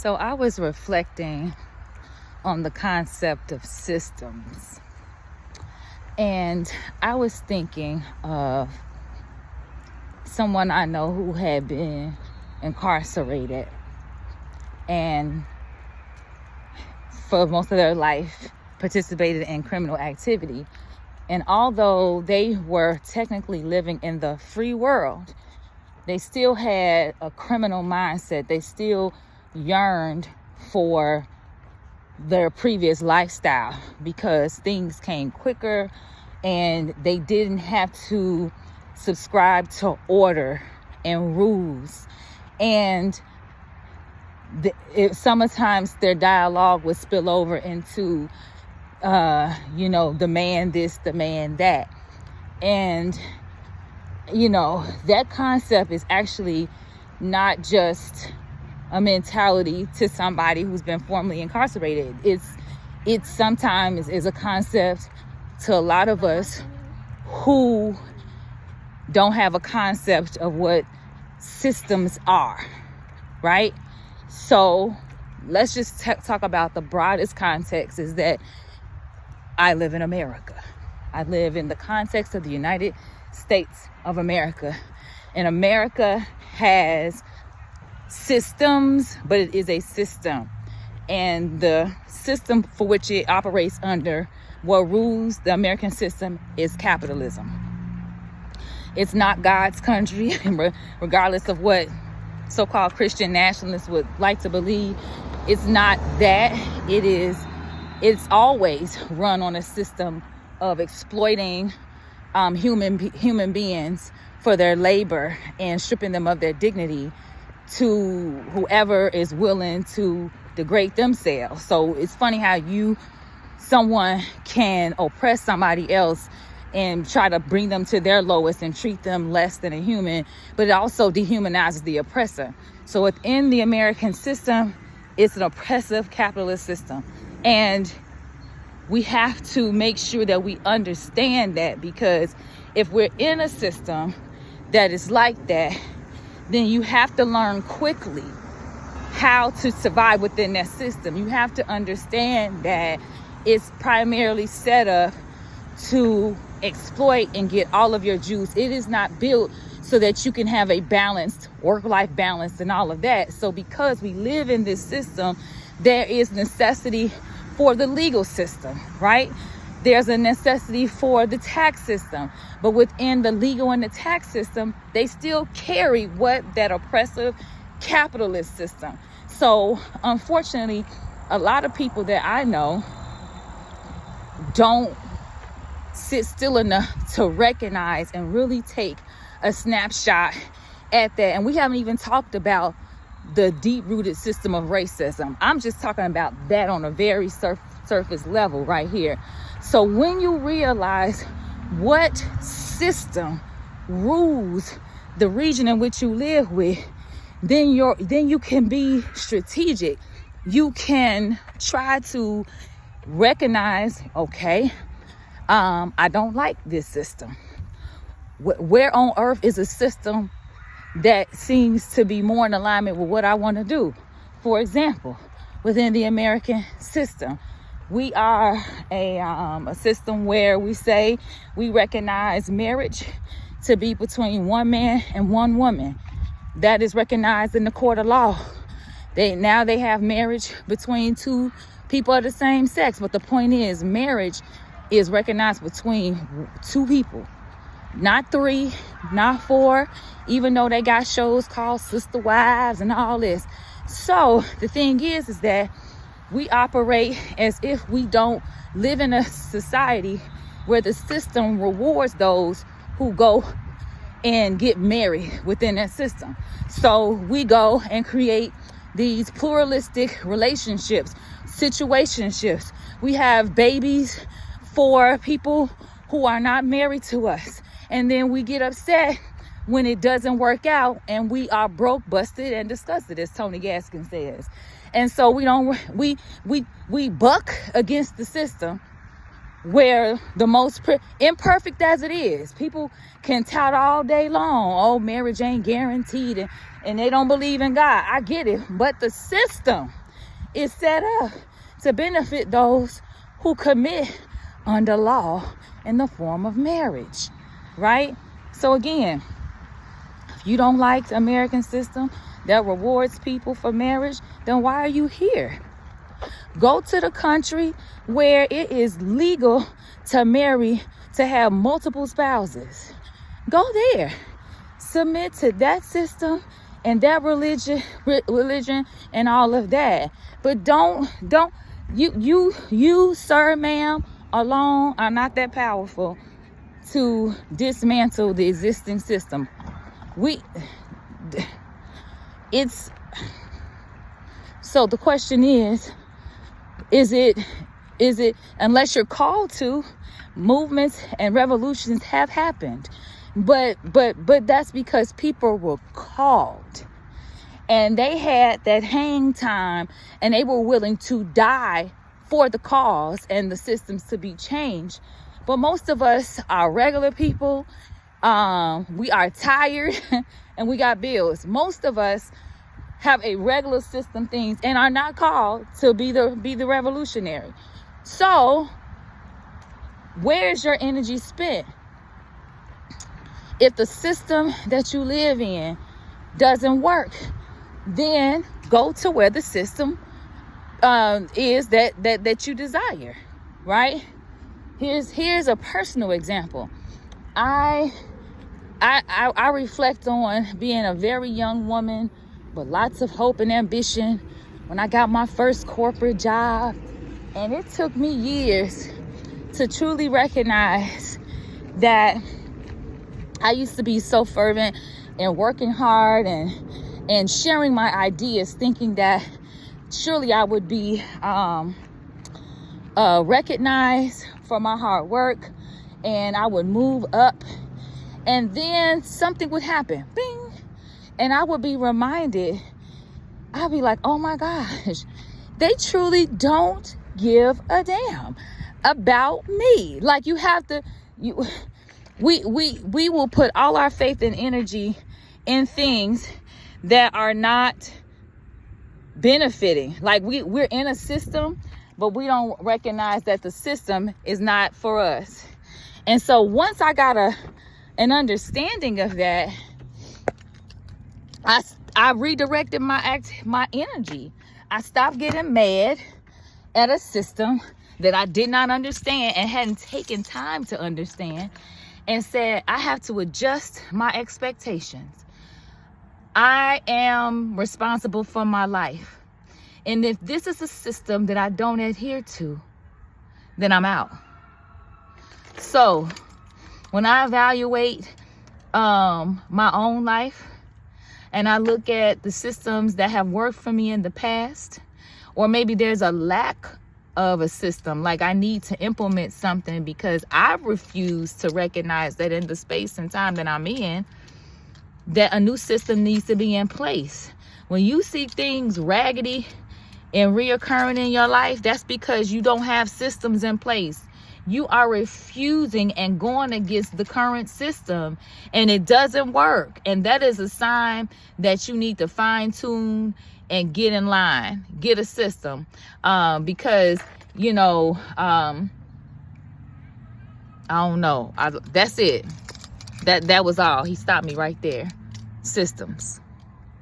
So I was reflecting on the concept of systems, and I was thinking of someone I know who had been incarcerated and for most of their life participated in criminal activity. And although they were technically living in the free world, they still had a criminal mindset. They still yearned for their previous lifestyle because things came quicker and they didn't have to subscribe to order and rules. And sometimes their dialogue would spill over into demand this, demand that. And that concept is actually not just a mentality to somebody who's been formerly incarcerated. It's sometimes is a concept to a lot of us who don't have a concept of what systems are, right? So let's just talk about the broadest context is that I live in America. I live in the context of the United States of America. And America has systems, but it is a system. And the system for which it operates under, what rules the American system, is capitalism. It's not God's country, regardless of what so-called Christian nationalists would like to believe. It's not that. It's always run on a system of exploiting human beings for their labor and stripping them of their dignity to whoever is willing to degrade themselves. So it's funny how someone can oppress somebody else and try to bring them to their lowest and treat them less than a human, but it also dehumanizes the oppressor. So within the American system, it's an oppressive capitalist system. And we have to make sure that we understand that, because if we're in a system that is like that, then you have to learn quickly how to survive within that system. You have to understand that it's primarily set up to exploit and get all of your juice. It is not built so that you can have a balanced work-life balance and all of that. So because we live in this system, there is necessity for the legal system, right? There's a necessity for the tax system. But within the legal and the tax system, they still carry that oppressive capitalist system. So unfortunately, a lot of people that I know don't sit still enough to recognize and really take a snapshot at that. And we haven't even talked about the deep-rooted system of racism. I'm just talking about that on a very surface level right here. So when you realize what system rules the region in which you live with, then you can be strategic. You can try to recognize, okay, I don't like this system. Where on earth is a system that seems to be more in alignment with what I want to do? For example, within the American system, we are a system where we say we recognize marriage to be between one man and one woman. That is recognized in the court of law. They have marriage between two people of the same sex. But the point is, marriage is recognized between two people, not three, not four, even though they got shows called Sister Wives and all this. So the thing is that we operate as if we don't live in a society where the system rewards those who go and get married within that system. So we go and create these pluralistic relationships, situationships. We have babies for people who are not married to us. And then we get upset when it doesn't work out and we are broke, busted, and disgusted, as Tony Gaskin says. And so we buck against the system where the most imperfect as it is, people can tout all day long, oh, marriage ain't guaranteed, and they don't believe in God. I get it, but the system is set up to benefit those who commit under law in the form of marriage, right? So again, if you don't like the American system that rewards people for marriage, then why are you here? Go to the country where it is legal to marry, to have multiple spouses. Go there. Submit to that system and that religion and all of that. But don't you sir, ma'am, alone are not that powerful to dismantle the existing system. So the question is it, unless you're called to, movements and revolutions have happened, but that's because people were called and they had that hang time and they were willing to die for the cause and the systems to be changed. But most of us are regular people. We are tired and we got bills. Most of us have a regular system things and are not called to be the revolutionary. So where's your energy spent? If the system that you live in doesn't work, then go to where the system is that you desire, right? Here's a personal example. I reflect on being a very young woman with lots of hope and ambition when I got my first corporate job. And it took me years to truly recognize that I used to be so fervent and working hard and sharing my ideas, thinking that surely I would be recognized for my hard work and I would move up. And then something would happen, bing, and I would be reminded, I'd be like, oh my gosh, they truly don't give a damn about me. Like we will put all our faith and energy in things that are not benefiting. Like we're in a system, but we don't recognize that the system is not for us. And so once I got an understanding of that, I redirected my energy. I stopped getting mad at a system that I did not understand and hadn't taken time to understand, and said, I have to adjust my expectations. I am responsible for my life. And if this is a system that I don't adhere to, then I'm out. So when I evaluate my own life, and I look at the systems that have worked for me in the past, or maybe there's a lack of a system, like I need to implement something because I refuse to recognize that in the space and time that I'm in, that a new system needs to be in place. When you see things raggedy and reoccurring in your life, that's because you don't have systems in place. You are refusing and going against the current system, and it doesn't work. And that is a sign that you need to fine tune and get in line, get a system. Because, I don't know. That's it. That was all. He stopped me right there. Systems.